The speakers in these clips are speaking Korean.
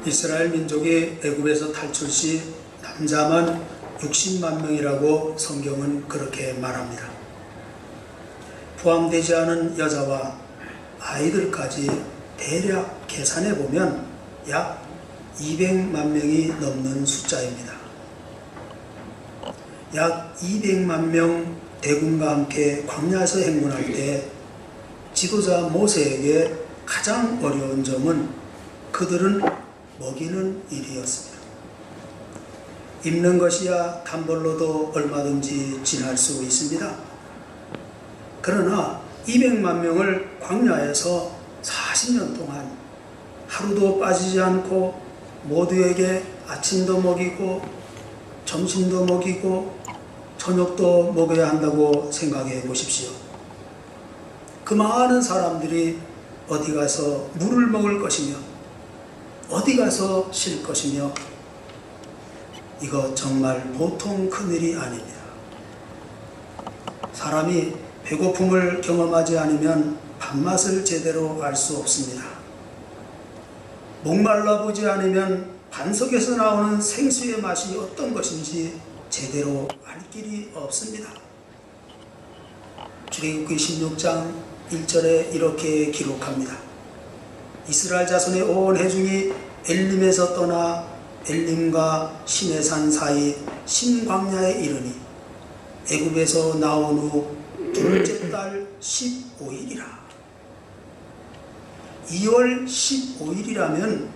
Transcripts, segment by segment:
이스라엘 민족이 애굽에서 탈출 시 남자만 60만 명이라고 성경은 그렇게 말합니다. 포함되지 않은 여자와 아이들까지 대략 계산해 보면 약 200만 명이 넘는 숫자입니다. 약 200만 명 대군과 함께 광야에서 행군할 때 지도자 모세에게 가장 어려운 점은 그들은 먹이는 일이었습니다. 입는 것이야 단벌로도 얼마든지 지날 수 있습니다. 그러나 200만 명을 광야에서 40년 동안 하루도 빠지지 않고 모두에게 아침도 먹이고 점심도 먹이고 저녁도 먹여야 한다고 생각해 보십시오. 그 많은 사람들이 어디 가서 물을 먹을 것이며 어디 가서 쉴 것이며 이거 정말 보통 큰일이 아닙니다. 사람이 배고픔을 경험하지 않으면 밥맛을 제대로 알 수 없습니다. 목말라 보지 않으면 반석에서 나오는 생수의 맛이 어떤 것인지 제대로 알 길이 없습니다. 출애굽기 16장 1절에 이렇게 기록합니다. 이스라엘 자손의 온 회중이 엘림에서 떠나 엘림과 시내산 사이 신광야에 이르니 애굽에서 나온 후 둘째 달 15일이라. 2월 15일이라면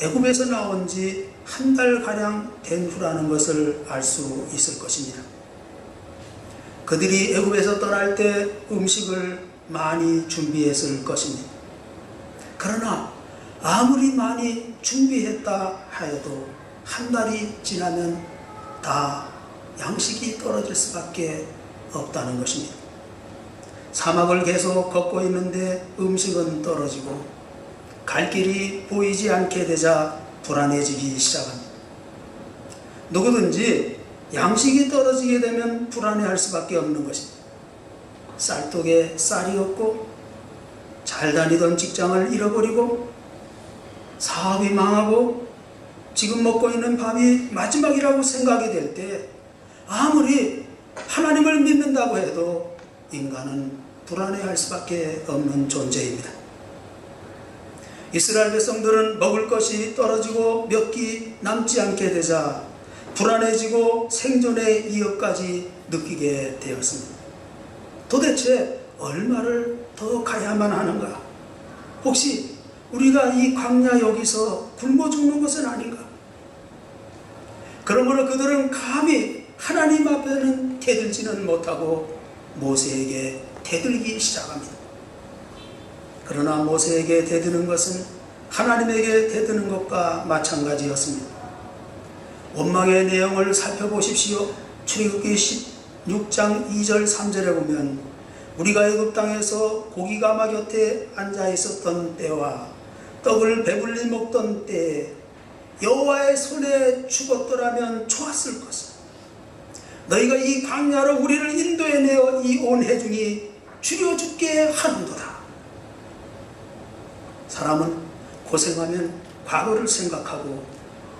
애굽에서 나온 지 한 달가량 된 후라는 것을 알 수 있을 것입니다. 그들이 애굽에서 떠날 때 음식을 많이 준비했을 것입니다. 그러나 아무리 많이 준비했다 하여도 한 달이 지나면 다 양식이 떨어질 수밖에 없다는 것입니다. 사막을 계속 걷고 있는데 음식은 떨어지고 갈 길이 보이지 않게 되자 불안해지기 시작합니다. 누구든지 양식이 떨어지게 되면 불안해할 수밖에 없는 것입니다. 쌀독에 쌀이 없고 잘 다니던 직장을 잃어버리고 사업이 망하고 지금 먹고 있는 밥이 마지막이라고 생각이 될 때 아무리 하나님을 믿는다고 해도 인간은 불안해할 수밖에 없는 존재입니다. 이스라엘 백성들은 먹을 것이 떨어지고 몇 끼 남지 않게 되자 불안해지고 생존의 위협까지 느끼게 되었습니다. 도대체 얼마를 더 가야만 하는가? 혹시 우리가 이 광야 여기서 굶어 죽는 것은 아닌가? 그러므로 그들은 감히 하나님 앞에는 대들지는 못하고 모세에게 대들기 시작합니다. 그러나 모세에게 대드는 것은 하나님에게 대드는 것과 마찬가지였습니다. 원망의 내용을 살펴보십시오. 출애굽기 16장 2절 3절에 보면 우리가 애굽 땅에서 고기가마 곁에 앉아 있었던 때와 떡을 배불리 먹던 때에 여호와의 손에 죽었더라면 좋았을 것을. 너희가 이 광야로 우리를 인도해내어 이 온 회중이 죽여 죽게 하는도다. 사람은 고생하면 과거를 생각하고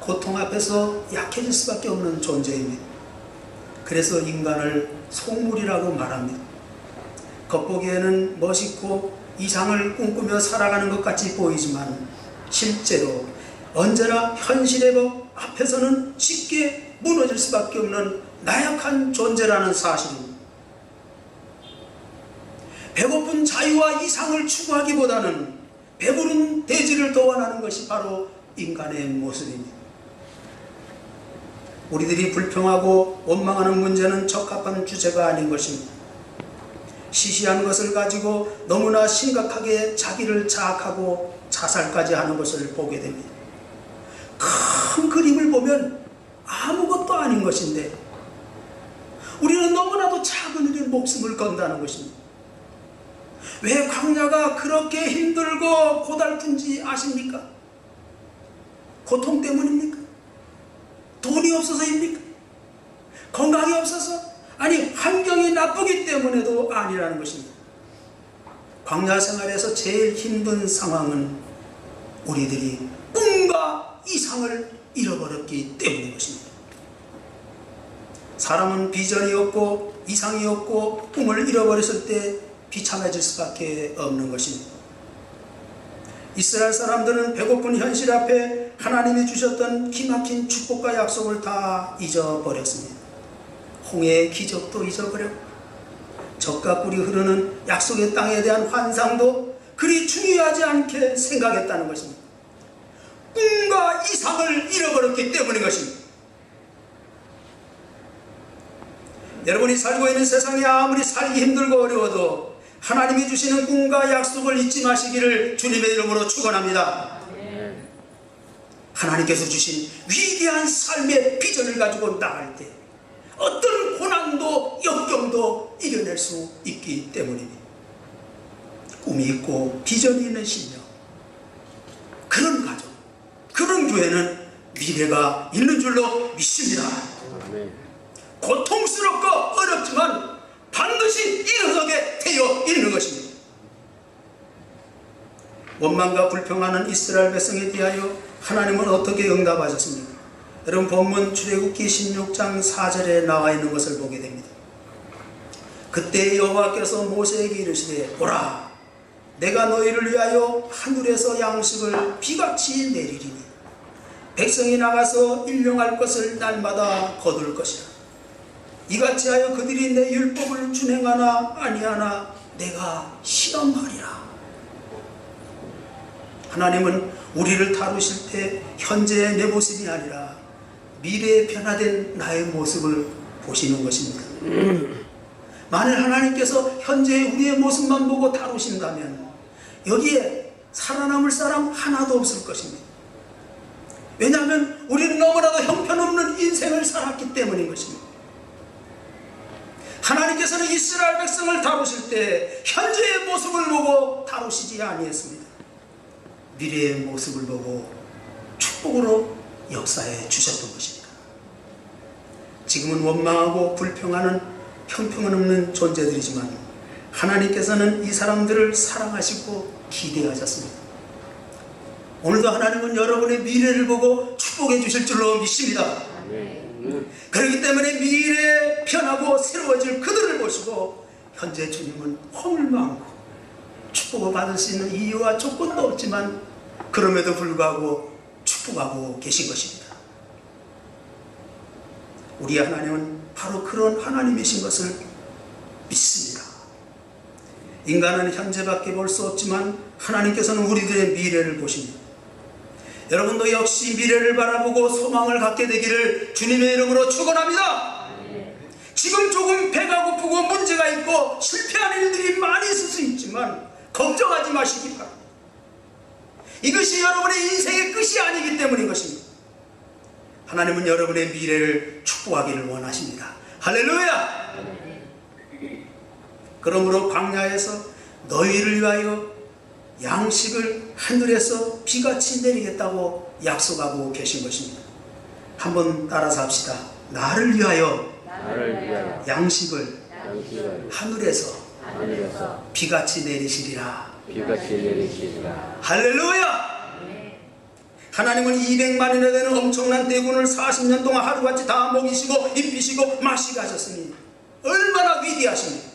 고통 앞에서 약해질 수밖에 없는 존재입니다. 그래서 인간을 속물이라고 말합니다. 겉보기에는 멋있고 이상을 꿈꾸며 살아가는 것 같이 보이지만 실제로 언제나 현실의 법 앞에서는 쉽게 무너질 수밖에 없는 나약한 존재라는 사실입니다. 배고픈 자유와 이상을 추구하기보다는 배부른 대지를 더 원하는 것이 바로 인간의 모습입니다. 우리들이 불평하고 원망하는 문제는 적합한 주제가 아닌 것입니다. 시시한 것을 가지고 너무나 심각하게 자기를 자학하고 자살까지 하는 것을 보게 됩니다. 큰 그림을 보면 아무것도 아닌 것인데 우리는 너무나도 작은 일에 목숨을 건다는 것입니다. 왜 광야가 그렇게 힘들고 고달픈지 아십니까? 고통 때문입니까? 돈이 없어서입니까? 건강이 없어서? 아니 환경이 나쁘기 때문에도 아니라는 것입니다. 광야 생활에서 제일 힘든 상황은 우리들이 꿈과 이상을 잃어버렸기 때문인 것입니다. 사람은 비전이 없고 이상이 없고 꿈을 잃어버렸을 때 비참해질 수밖에 없는 것입니다. 이스라엘 사람들은 배고픈 현실 앞에 하나님이 주셨던 기막힌 축복과 약속을 다 잊어버렸습니다. 홍해의 기적도 잊어버렸고 젖과 꿀이 흐르는 약속의 땅에 대한 환상도 그리 중요하지 않게 생각했다는 것입니다. 꿈과 이상을 잃어버렸기 때문인 것입니다. 여러분이 살고 있는 세상이 아무리 살기 힘들고 어려워도 하나님이 주시는 꿈과 약속을 잊지 마시기를 주님의 이름으로 축원합니다. 하나님께서 주신 위대한 삶의 비전을 가지고 나갈 때 어떤 고난도 역경도 이겨낼 수 있기 때문입니다. 꿈이 있고 비전이 있는 신령, 그런 가족, 그런 교회는 미래가 있는 줄로 믿습니다. 고통스럽고 어렵지만 반드시 일어서게 되어 있는 것입니다. 원망과 불평하는 이스라엘 백성에 대하여 하나님은 어떻게 응답하셨습니까? 여러분, 본문 출애굽기 16장 4절에 나와 있는 것을 보게 됩니다. 그때 여호와께서 모세에게 이르시되 보라, 내가 너희를 위하여 하늘에서 양식을 비같이 내리리니 백성이 나가서 일용할 것을 날마다 거둘 것이라. 이같이 하여 그들이 내 율법을 준행하나 아니하나 내가 시험하리라. 하나님은 우리를 다루실 때 현재의 내 모습이 아니라 미래에 변화된 나의 모습을 보시는 것입니다. 만일 하나님께서 현재의 우리의 모습만 보고 다루신다면 여기에 살아남을 사람 하나도 없을 것입니다. 왜냐하면 우리는 너무나도 형편없는 인생을 살았기 때문인 것입니다. 하나님께서는 이스라엘 백성을 다루실 때 현재의 모습을 보고 다루시지 아니했습니다. 미래의 모습을 보고 축복으로 역사해 주셨던 것입니다. 지금은 원망하고 불평하는 형편없는 존재들이지만 하나님께서는 이 사람들을 사랑하시고 기대하셨습니다. 오늘도 하나님은 여러분의 미래를 보고 축복해 주실 줄로 믿습니다. 그렇기 때문에 미래에 변하고 새로워질 그들을 보시고 현재 주님은 험을 많고 축복을 받을 수 있는 이유와 조건도 없지만 그럼에도 불구하고 축복하고 계신 것입니다. 우리 하나님은 바로 그런 하나님이신 것을 믿습니다. 인간은 현재밖에 볼 수 없지만 하나님께서는 우리들의 미래를 보십니다. 여러분도 역시 미래를 바라보고 소망을 갖게 되기를 주님의 이름으로 축원합니다. 지금 조금 배가 고프고 문제가 있고 실패하는 일들이 많이 있을 수 있지만 걱정하지 마시기 바랍니다. 이것이 여러분의 인생의 끝이 아니기 때문인 것입니다. 하나님은 여러분의 미래를 축복하기를 원하십니다. 할렐루야! 그러므로 광야에서 너희를 위하여 양식을 하늘에서 비같이 내리겠다고 약속하고 계신 것입니다. 한번 따라서 합시다. 나를 위하여 양식을 하늘에서 비같이 내리시리라. 할렐루야! 하나님은 200만이나 되는 엄청난 대군을 40년 동안 하루같이 다 먹이시고 입히시고 마시게 하셨으니 얼마나 위대하십니까?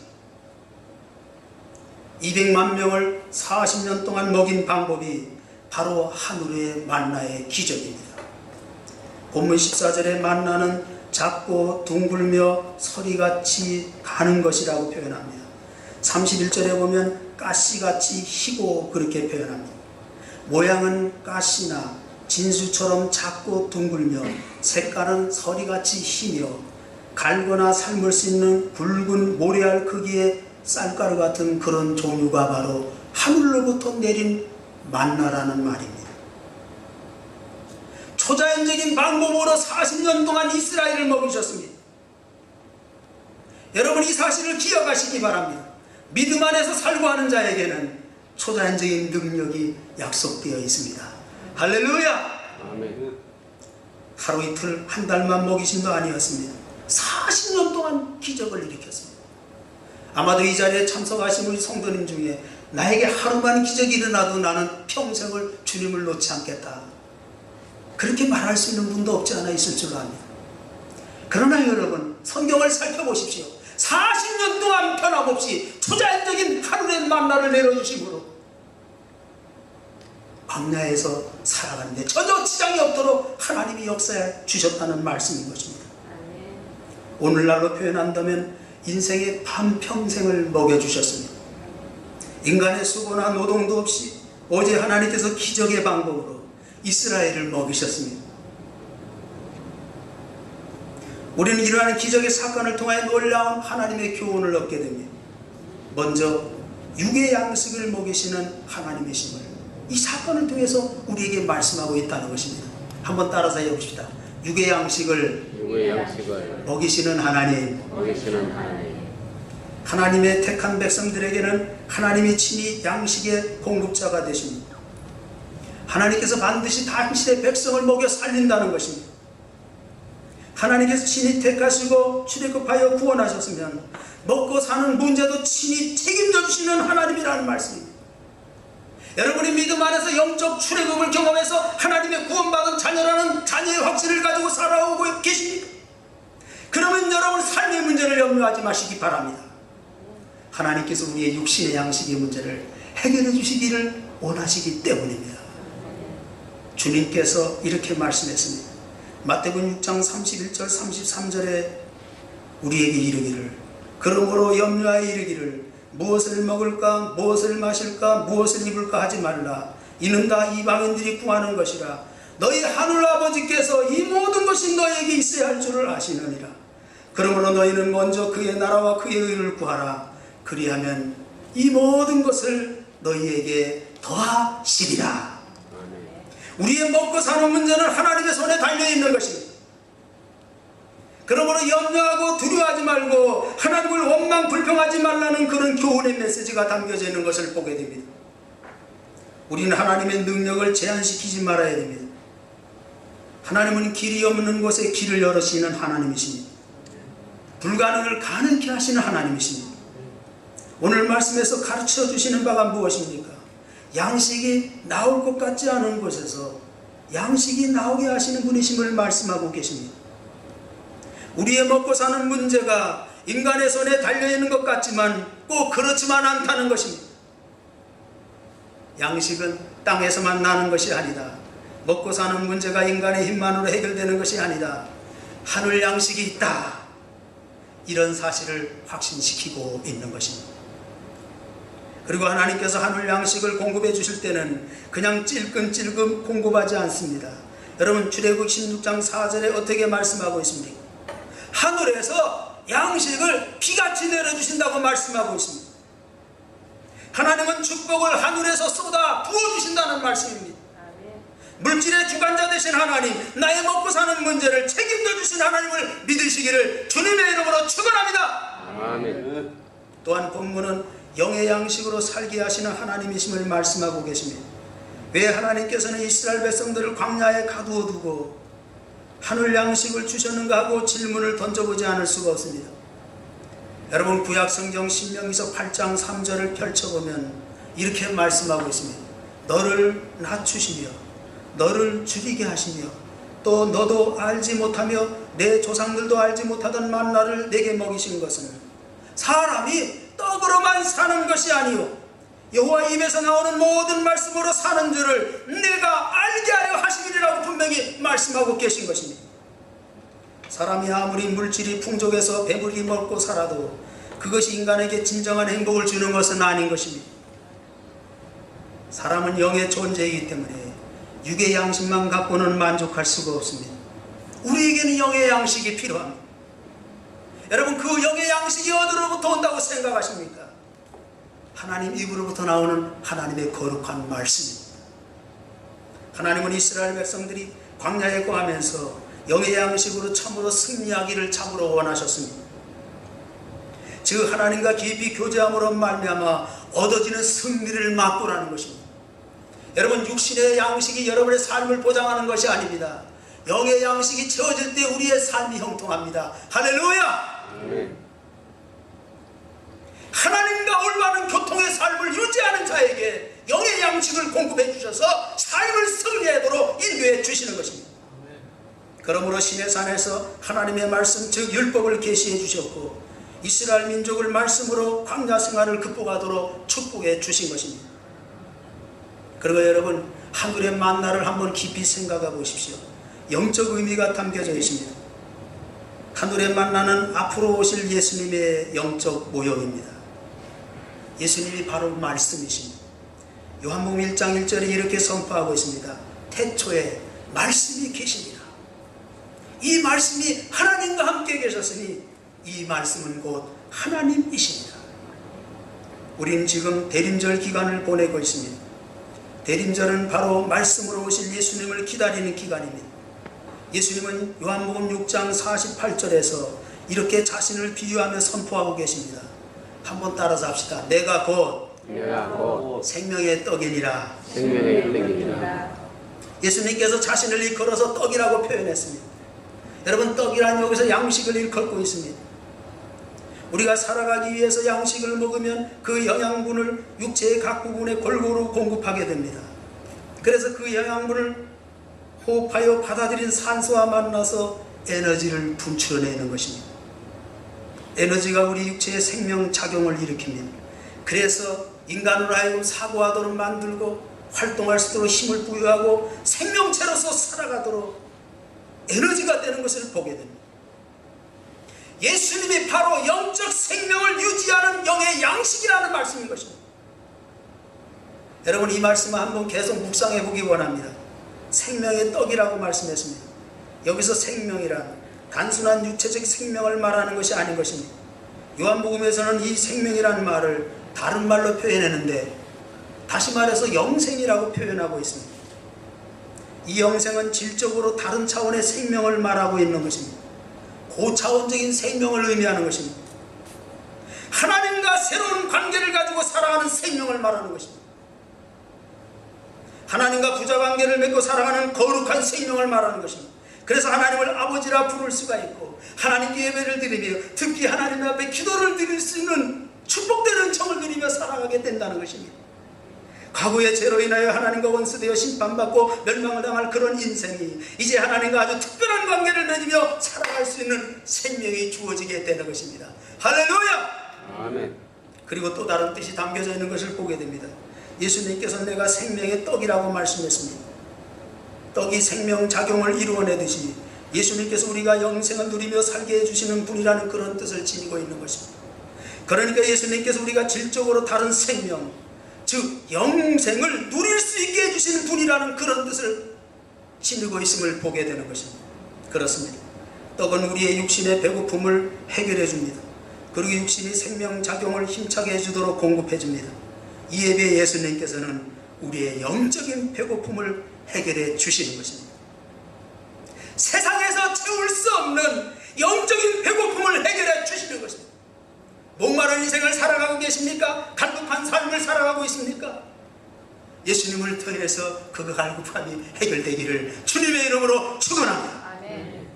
200만 명을 40년 동안 먹인 방법이 바로 하늘의 만나의 기적입니다. 본문 14절의 만나는 작고 둥글며 서리같이 가는 것이라고 표현합니다. 31절에 보면 가시같이 희고 그렇게 표현합니다. 모양은 가시나 진수처럼 작고 둥글며 색깔은 서리같이 희며 갈거나 삶을 수 있는 굵은 모래알 크기의 쌀가루 같은 그런 종류가 바로 하늘로부터 내린 만나라는 말입니다. 초자연적인 방법으로 40년 동안 이스라엘을 먹이셨습니다. 여러분, 이 사실을 기억하시기 바랍니다. 믿음 안에서 살고 하는 자에게는 초자연적인 능력이 약속되어 있습니다. 할렐루야! 아멘. 하루 이틀 한 달만 먹이심도 아니었습니다. 40년 동안 기적을 일으켰습니다. 아마도 이 자리에 참석하신 우리 성도님 중에 나에게 하루만 기적이 일어나도 나는 평생을 주님을 놓지 않겠다, 그렇게 말할 수 있는 분도 없지 않아 있을 줄 압니다. 그러나 여러분, 성경을 살펴보십시오. 40년 동안 변함없이 초자연적인 하늘의 만나를 내려주심으로 광야에서 살아가는데 전혀 지장이 없도록 하나님이 역사해 주셨다는 말씀인 것입니다. 오늘날로 표현한다면 인생의 반평생을 먹여주셨습니다. 인간의 수고나 노동도 없이 오직 하나님께서 기적의 방법으로 이스라엘을 먹이셨습니다. 우리는 이러한 기적의 사건을 통해 놀라운 하나님의 교훈을 얻게 됩니다. 먼저 육의 양식을 먹이시는 하나님이심을 이 사건을 통해서 우리에게 말씀하고 있다는 것입니다. 한번 따라서 해봅시다. 육의 양식을 먹이시는 하나님. 하나님의 택한 백성들에게는 하나님이 친히 양식의 공급자가 되십니다. 하나님께서 반드시 당신의 백성을 먹여 살린다는 것입니다. 하나님께서 친히 택하시고 출애굽하여 구원하셨으면 먹고 사는 문제도 친히 책임져 주시는 하나님이라는 말씀입니다. 여러분이 믿음 안에서 영적 출애굽을 경험해서 하나님의 구원받은 자녀라는 자녀의 확신을 가지고 살아오고 계십니까? 그러면 여러분 삶의 문제를 염려하지 마시기 바랍니다. 하나님께서 우리의 육신의 양식의 문제를 해결해 주시기를 원하시기 때문입니다. 주님께서 이렇게 말씀했습니다. 마태복음 6장 31절 33절에 우리에게 이르기를, 그러므로 염려하여 이르기를 무엇을 먹을까 무엇을 마실까 무엇을 입을까 하지 말라. 이는 다 이방인들이 구하는 것이라. 너희 하늘 아버지께서 이 모든 것이 너에게 있어야 할 줄을 아시느니라. 그러므로 너희는 먼저 그의 나라와 그의 의를 구하라. 그리하면 이 모든 것을 너희에게 더하시리라. 우리의 먹고 사는 문제는 하나님의 손에 달려있는 것입니다. 그러므로 염려하고 두려워하지 말고 하나님을 원망 불평하지 말라는 그런 교훈의 메시지가 담겨져 있는 것을 보게 됩니다. 우리는 하나님의 능력을 제한시키지 말아야 됩니다. 하나님은 길이 없는 곳에 길을 열으시는 하나님이십니다. 불가능을 가능케 하시는 하나님이십니다. 오늘 말씀에서 가르쳐 주시는 바가 무엇입니까? 양식이 나올 것 같지 않은 곳에서 양식이 나오게 하시는 분이심을 말씀하고 계십니다. 우리의 먹고 사는 문제가 인간의 손에 달려있는 것 같지만 꼭 그렇지만 않다는 것입니다. 양식은 땅에서만 나는 것이 아니다. 먹고 사는 문제가 인간의 힘만으로 해결되는 것이 아니다. 하늘 양식이 있다. 이런 사실을 확신시키고 있는 것입니다. 그리고 하나님께서 하늘 양식을 공급해 주실 때는 그냥 찔끔찔끔 공급하지 않습니다. 여러분 출애굽 16장 4절에 어떻게 말씀하고 있습니까? 하늘에서 양식을 비같이 내려주신다고 말씀하고 있습니다. 하나님은 축복을 하늘에서 쏟아 부어주신다는 말씀입니다. 물질의 주관자 되신 하나님, 나의 먹고 사는 문제를 책임져 주신 하나님을 믿으시기를 주님의 이름으로 축원합니다. 아멘. 또한 본문은 영의 양식으로 살게 하시는 하나님이심을 말씀하고 계십니다. 왜 하나님께서는 이스라엘 백성들을 광야에 가두어 두고 하늘 양식을 주셨는가 하고 질문을 던져보지 않을 수가 없습니다. 여러분 구약성경 신명기서 8장 3절을 펼쳐보면 이렇게 말씀하고 있습니다. 너를 낮추시며 너를 줄이게 하시며 또 너도 알지 못하며 내 조상들도 알지 못하던 만나를 내게 먹이신 것은 사람이 떡으로만 사는 것이 아니요 여호와 입에서 나오는 모든 말씀으로 사는 줄을 내가 알게 하여 하시리라고 분명히 말씀하고 계신 것입니다. 사람이 아무리 물질이 풍족해서 배불리 먹고 살아도 그것이 인간에게 진정한 행복을 주는 것은 아닌 것입니다. 사람은 영의 존재이기 때문에 육의 양식만 갖고는 만족할 수가 없습니다. 우리에게는 영의 양식이 필요합니다. 여러분 그 영의 양식이 어디로부터 온다고 생각하십니까? 하나님 입으로부터 나오는 하나님의 거룩한 말씀입니다. 하나님은 이스라엘 백성들이 광야에 거하면서 영의 양식으로 참으로 승리하기를 참으로 원하셨습니다. 즉 하나님과 깊이 교제함으로 말미암아 얻어지는 승리를 맛보라는 것입니다. 여러분 육신의 양식이 여러분의 삶을 보장하는 것이 아닙니다. 영의 양식이 채워질 때 우리의 삶이 형통합니다. 할렐루야! 하나님과 올바른 교통의 삶을 유지하는 자에게 영의 양식 양식을 공급해 주셔서 삶을 승리하도록 인도해 주시는 것입니다. 그러므로 시내산에서 하나님의 말씀 즉 율법을 계시해 주셨고 이스라엘 민족을 말씀으로 광야 생활을 극복하도록 축복해 주신 것입니다. 그리고 여러분, 하늘의 만나를 한번 깊이 생각해 보십시오. 영적 의미가 담겨져 있습니다. 하늘의 만나는 앞으로 오실 예수님의 영적 모형입니다. 예수님이 바로 말씀이십니다. 요한복음 1장 1절에 이렇게 선포하고 있습니다. 태초에 말씀이 계십니다. 이 말씀이 하나님과 함께 계셨으니 이 말씀은 곧 하나님이십니다. 우리는 지금 대림절 기간을 보내고 있습니다. 대림절은 바로 말씀으로 오실 예수님을 기다리는 기간입니다. 예수님은 요한복음 6장 48절에서 이렇게 자신을 비유하며 선포하고 계십니다. 한번 따라서 합시다. 내가 곧 생명의 떡이니라. 예수님께서 자신을 일컬어서 떡이라고 표현했습니다. 여러분, 떡이란 여기서 양식을 일컬고 있습니다. 우리가 살아가기 위해서 양식을 먹으면 그 영양분을 육체의 각 부분에 골고루 공급하게 됩니다. 그래서 그 영양분을 호흡하여 받아들인 산소와 만나서 에너지를 분출해내는 것입니다. 에너지가 우리 육체의 생명작용을 일으킵니다. 그래서 인간으로 하여금 사고하도록 만들고 활동할 수 있도록 힘을 부여하고 생명체로서 살아가도록 에너지가 되는 것을 보게 됩니다. 예수님이 바로 영적 생명을 유지하는 영의 양식이라는 말씀인 것입니다. 여러분, 이 말씀을 한번 계속 묵상해 보기 원합니다. 생명의 떡이라고 말씀했습니다. 여기서 생명이란 단순한 육체적 생명을 말하는 것이 아닌 것입니다. 요한복음에서는 이 생명이라는 말을 다른 말로 표현했는데 다시 말해서 영생이라고 표현하고 있습니다. 이 영생은 질적으로 다른 차원의 생명을 말하고 있는 것입니다. 고차원적인 생명을 의미하는 것입니다. 하나님과 새로운 관계를 가지고 살아가는 생명을 말하는 것입니다. 하나님과 부자관계를 맺고 살아가는 거룩한 생명을 말하는 것입니다. 그래서 하나님을 아버지라 부를 수가 있고 하나님께 예배를 드리며 특히 하나님 앞에 기도를 드릴 수 있는 축복되는 정을 누리며 살아가게 된다는 것입니다. 과거의 죄로 인하여 하나님과 원수되어 심판받고 멸망을 당할 그런 인생이 이제 하나님과 아주 특별한 관계를 맺으며 살아갈 수 있는 생명이 주어지게 되는 것입니다. 할렐루야! 아멘. 그리고 또 다른 뜻이 담겨져 있는 것을 보게 됩니다. 예수님께서 내가 생명의 떡이라고 말씀했습니다. 떡이 생명작용을 이루어내듯이 예수님께서 우리가 영생을 누리며 살게 해주시는 분이라는 그런 뜻을 지니고 있는 것입니다. 그러니까 예수님께서 우리가 질적으로 다른 생명, 즉 영생을 누릴 수 있게 해주시는 분이라는 그런 뜻을 지니고 있음을 보게 되는 것입니다. 그렇습니다. 떡은 우리의 육신의 배고픔을 해결해 줍니다. 그리고 육신이 생명작용을 힘차게 해주도록 공급해 줍니다. 이에 비해 예수님께서는 우리의 영적인 배고픔을 해결해 주시는 것입니다. 세상에서 채울 수 없는 영적인 배고픔을 해결해 주시는 것입니다. 목마른 인생을 살아가고 계십니까? 갈급한 삶을 살아가고 있습니까? 예수님을 통해서 그 갈급함이 해결되기를 주님의 이름으로 축원합니다. 아멘.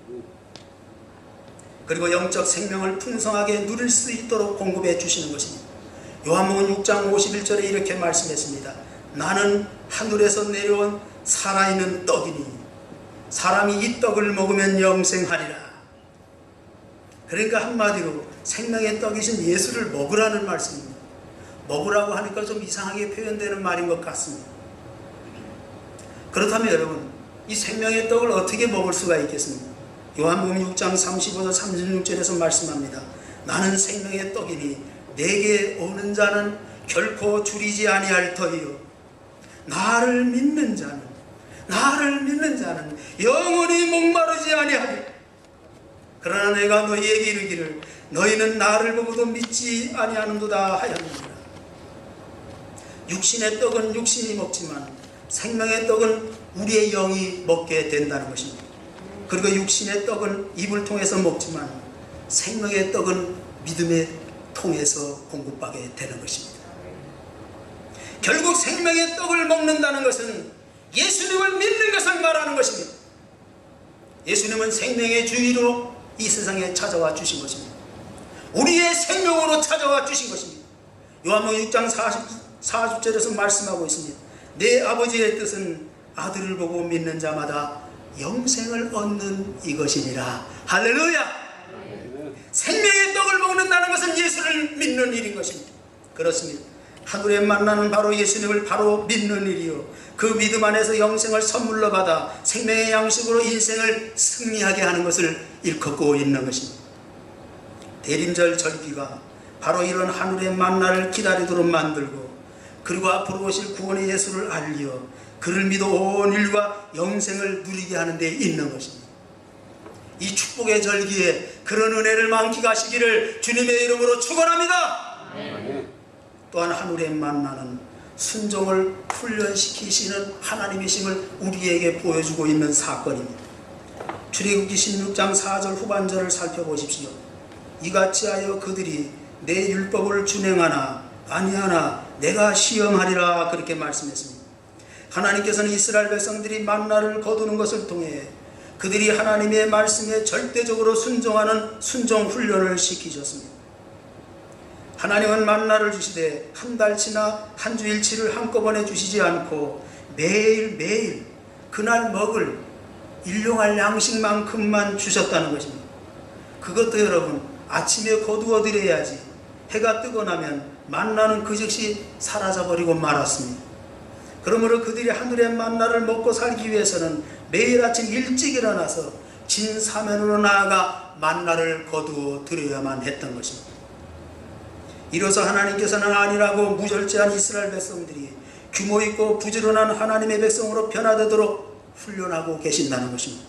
그리고 영적 생명을 풍성하게 누릴 수 있도록 공급해 주시는 것입니다. 요한복음 6장 51절에 이렇게 말씀했습니다. 나는 하늘에서 내려온 살아있는 떡이니 사람이 이 떡을 먹으면 영생하리라. 그러니까 한마디로 생명의 떡이신 예수를 먹으라는 말씀입니다. 먹으라고 하니까 좀 이상하게 표현되는 말인 것 같습니다. 그렇다면 여러분, 이 생명의 떡을 어떻게 먹을 수가 있겠습니까? 요한복음 6장 35절 36절에서 말씀합니다. 나는 생명의 떡이니 내게 오는 자는 결코 줄이지 아니할 터이요 나를 믿는 자는 영원히 목마르지 아니하리. 그러나 내가 너희에게 이르기를 너희는 나를 보고도 믿지 아니하는도다 하였느니라. 육신의 떡은 육신이 먹지만 생명의 떡은 우리의 영이 먹게 된다는 것입니다. 그리고 육신의 떡은 입을 통해서 먹지만 생명의 떡은 믿음의 통해서 공급받게 되는 것입니다. 결국 생명의 떡을 먹는다는 것은 예수님을 믿는 것을 말하는 것입니다. 예수님은 생명의 주인으로 이 세상에 찾아와 주신 것입니다. 우리의 생명으로 찾아와 주신 것입니다. 요한복음 6장 40절에서 말씀하고 있습니다. 내 아버지의 뜻은 아들을 보고 믿는 자마다 영생을 얻는 이것이니라. 할렐루야. 생명의 떡을 먹는다는 것은 예수를 믿는 일인 것입니다. 그렇습니다. 하늘에 만나는 바로 예수님을 바로 믿는 일이요, 그 믿음 안에서 영생을 선물로 받아 생명의 양식으로 인생을 승리하게 하는 것을 일컫고 있는 것입니다. 대림절 절기가 바로 이런 하늘의 만나를 기다리도록 만들고, 그리고 앞으로 오실 구원의 예수를 알리어 그를 믿어 온 인류가 영생을 누리게 하는 데 있는 것입니다. 이 축복의 절기에 그런 은혜를 만끽하시기를 주님의 이름으로 축원합니다. 또한 하늘의 만나는 순종을 훈련시키시는 하나님이심을 우리에게 보여주고 있는 사건입니다. 출애굽기 16장 4절 후반절을 살펴보십시오. 이같이 하여 그들이 내 율법을 준행하나 아니하나 내가 시험하리라, 그렇게 말씀했습니다. 하나님께서는 이스라엘 백성들이 만나를 거두는 것을 통해 그들이 하나님의 말씀에 절대적으로 순종하는 순종 훈련을 시키셨습니다. 하나님은 만나를 주시되 한 달치나 한 주일치를 한꺼번에 주시지 않고 매일매일 그날 먹을 일용할 양식만큼만 주셨다는 것입니다. 그것도 여러분, 아침에 거두어 드려야지 해가 뜨고 나면 만나는 그 즉시 사라져버리고 말았습니다. 그러므로 그들이 하늘의 만나를 먹고 살기 위해서는 매일 아침 일찍 일어나서 진사면으로 나아가 만나를 거두어 드려야만 했던 것입니다. 이로써 하나님께서는 안일하고 무절제한 이스라엘 백성들이 규모 있고 부지런한 하나님의 백성으로 변화되도록 훈련하고 계신다는 것입니다.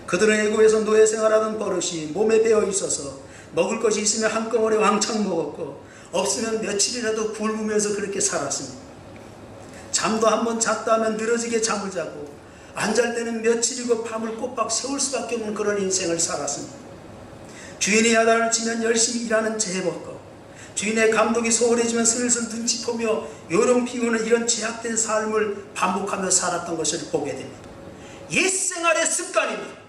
그들은 애굽에서 노예 생활하던 버릇이 몸에 배어 있어서 먹을 것이 있으면 한꺼번에 왕창 먹었고 없으면 며칠이라도 굶으면서 그렇게 살았습니다. 잠도 한번 잤다 하면 늘어지게 잠을 자고 안 잘 때는 며칠이고 밤을 꼬박 세울 수밖에 없는 그런 인생을 살았습니다. 주인이 야단을 치면 열심히 일하는 제법과 주인의 감독이 소홀해지면 슬슬 눈치 보며 요령 피우는 이런 제약된 삶을 반복하며 살았던 것을 보게 됩니다. 옛 생활의 습관입니다.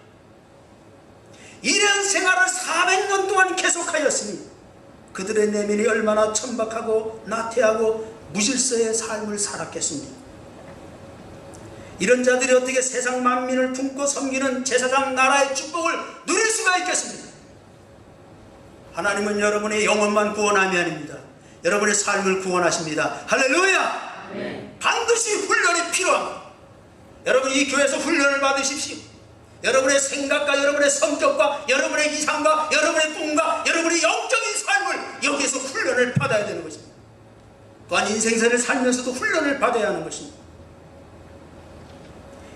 이런 생활을 400년 동안 계속하였으니 그들의 내면이 얼마나 천박하고 나태하고 무질서의 삶을 살았겠습니까? 이런 자들이 어떻게 세상 만민을 품고 섬기는 제사장 나라의 축복을 누릴 수가 있겠습니까? 하나님은 여러분의 영혼만 구원함이 아닙니다. 여러분의 삶을 구원하십니다. 할렐루야! 네. 반드시 훈련이 필요합니다. 여러분, 이 교회에서 훈련을 받으십시오. 여러분의 생각과 여러분의 성격과 여러분의 이상과 여러분의 꿈과 여러분의 영적인 삶을 여기에서 훈련을 받아야 되는 것입니다. 또한 인생사를 살면서도 훈련을 받아야 하는 것입니다.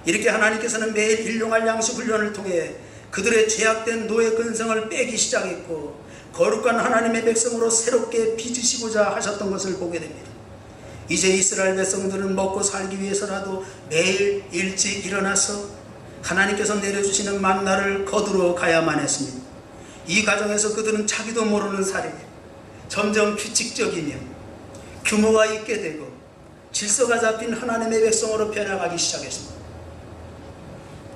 이렇게 하나님께서는 매일 일용할 양식 훈련을 통해 그들의 죄악된 노예 근성을 빼기 시작했고 거룩한 하나님의 백성으로 새롭게 빚으시고자 하셨던 것을 보게 됩니다. 이제 이스라엘 백성들은 먹고 살기 위해서라도 매일 일찍 일어나서 하나님께서 내려주시는 만나를 거두러 가야만 했습니다. 이 과정에서 그들은 자기도 모르는 사이에 점점 규칙적이며 규모가 있게 되고 질서가 잡힌 하나님의 백성으로 변화가기 시작했습니다.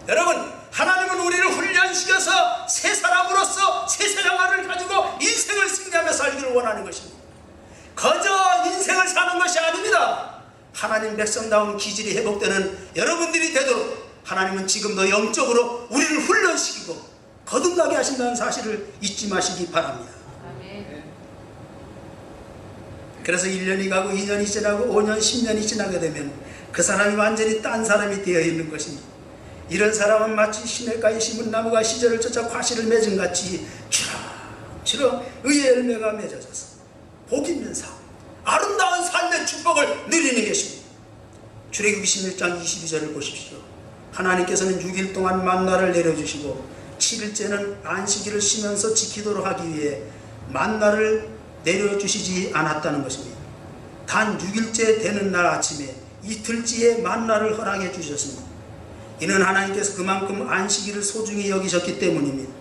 여러분, 하나님은 우리를 훈련시켜서 새 사람으로서 새 생활을 가지고 인생을 승리하며 살기를 원하는 것입니다. 거저 인생을 사는 것이 아닙니다. 하나님 백성다운 기질이 회복되는 여러분들이 되도록 하나님은 지금도 영적으로 우리를 훈련시키고 거듭나게 하신다는 사실을 잊지 마시기 바랍니다. 그래서 1년이 가고 2년이 지나고 5년, 10년이 지나게 되면 그 사람이 완전히 딴 사람이 되어 있는 것입니다. 이런 사람은 마치 시냇가에 심은 나무가 시절을 쫓아 과실을 맺은 같이 주렁주렁 의의 열매가 맺어져서 복 있는 삶, 아름다운 삶의 축복을 누리는 것입니다. 출애굽기 16장 22절을 보십시오. 하나님께서는 6일 동안 만나를 내려주시고 7일째는 안식일을 쉬면서 지키도록 하기 위해 만나를 내려주시지 않았다는 것입니다. 단 6일째 되는 날 아침에 이틀째에 만나를 허락해 주셨습니다. 이는 하나님께서 그만큼 안식일을 소중히 여기셨기 때문입니다.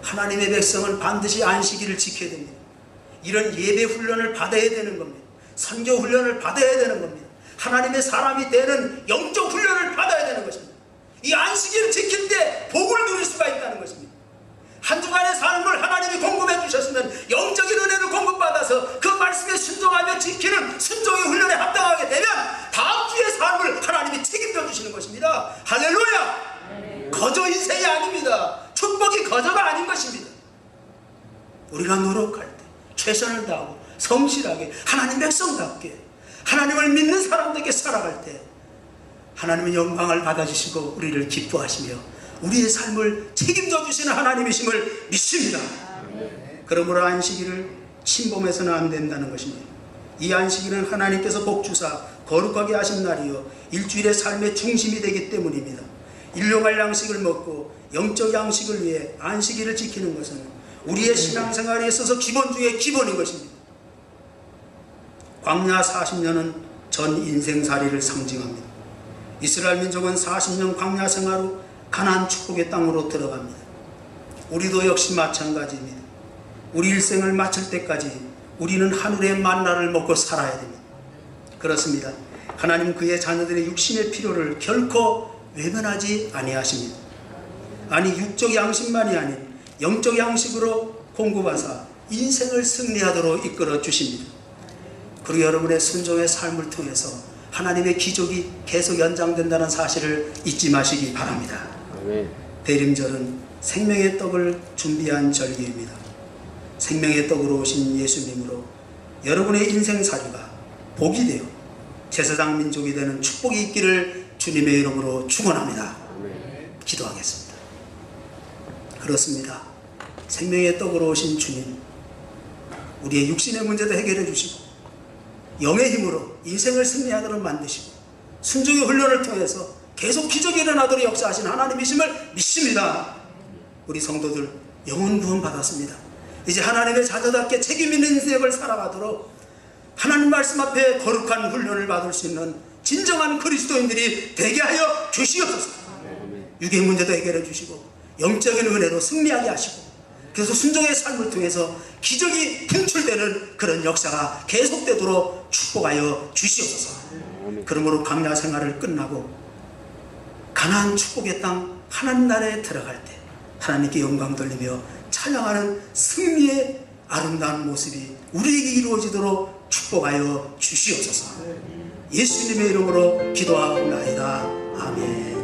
하나님의 백성은 반드시 안식일을 지켜야 됩니다. 이런 예배 훈련을 받아야 되는 겁니다. 선교 훈련을 받아야 되는 겁니다. 하나님의 사람이 되는 영적 훈련을 받아야 되는 것입니다. 이 안식일을 지킬 때 복을 누릴 수가 있다는 것입니다. 한 주간의 삶을 하나님이 공급해 주셨으면 영적인 은혜를 공급받아서 그 말씀에 순종하며 지키는 순종의 훈련에 합당하게 되면 다음 최선을 다하고 성실하게 하나님 백성답게 하나님을 믿는 사람들에게 살아갈 때 하나님의 영광을 받아주시고 우리를 기뻐하시며 우리의 삶을 책임져 주시는 하나님이심을 믿습니다. 그러므로 안식일을 침범해서는 안 된다는 것입니다. 이 안식일은 하나님께서 복주사 거룩하게 하신 날이요 일주일의 삶의 중심이 되기 때문입니다. 일용할 양식을 먹고 영적 양식을 위해 안식일을 지키는 것은 우리의 신앙생활에 있어서 기본 중의 기본인 것입니다. 광야 40년은 전 인생살이를 상징합니다. 이스라엘 민족은 40년 광야 생활 후 가나안 축복의 땅으로 들어갑니다. 우리도 역시 마찬가지입니다. 우리 일생을 마칠 때까지 우리는 하늘의 만나를 먹고 살아야 됩니다. 그렇습니다. 하나님 그의 자녀들의 육신의 필요를 결코 외면하지 아니하십니다. 아니 육적 양식만이 아닌 영적 양식으로 공급하사 인생을 승리하도록 이끌어 주십니다. 그리고 여러분의 순종의 삶을 통해서 하나님의 기적이 계속 연장된다는 사실을 잊지 마시기 바랍니다. 대림절은 생명의 떡을 준비한 절기입니다. 생명의 떡으로 오신 예수님으로 여러분의 인생살이가 복이 되어 제사장 민족이 되는 축복이 있기를 주님의 이름으로 축원합니다. 기도하겠습니다. 그렇습니다. 생명의 떡으로 오신 주님, 우리의 육신의 문제도 해결해 주시고 영의 힘으로 인생을 승리하도록 만드시고 순종의 훈련을 통해서 계속 기적이 일어나도록 역사하신 하나님이심을 믿습니다. 우리 성도들 영혼 구원 받았습니다. 이제 하나님의 자녀답게 책임 있는 인생을 살아가도록 하나님 말씀 앞에 거룩한 훈련을 받을 수 있는 진정한 그리스도인들이 되게 하여 주시옵소서. 육의 문제도 해결해 주시고 영적인 은혜로 승리하게 하시고 그래서 순종의 삶을 통해서 기적이 분출되는 그런 역사가 계속되도록 축복하여 주시옵소서. 그러므로 광야 생활을 끝나고 가나안 축복의 땅 하나님 나라에 들어갈 때 하나님께 영광 돌리며 찬양하는 승리의 아름다운 모습이 우리에게 이루어지도록 축복하여 주시옵소서. 예수님의 이름으로 기도하옵나이다. 아멘.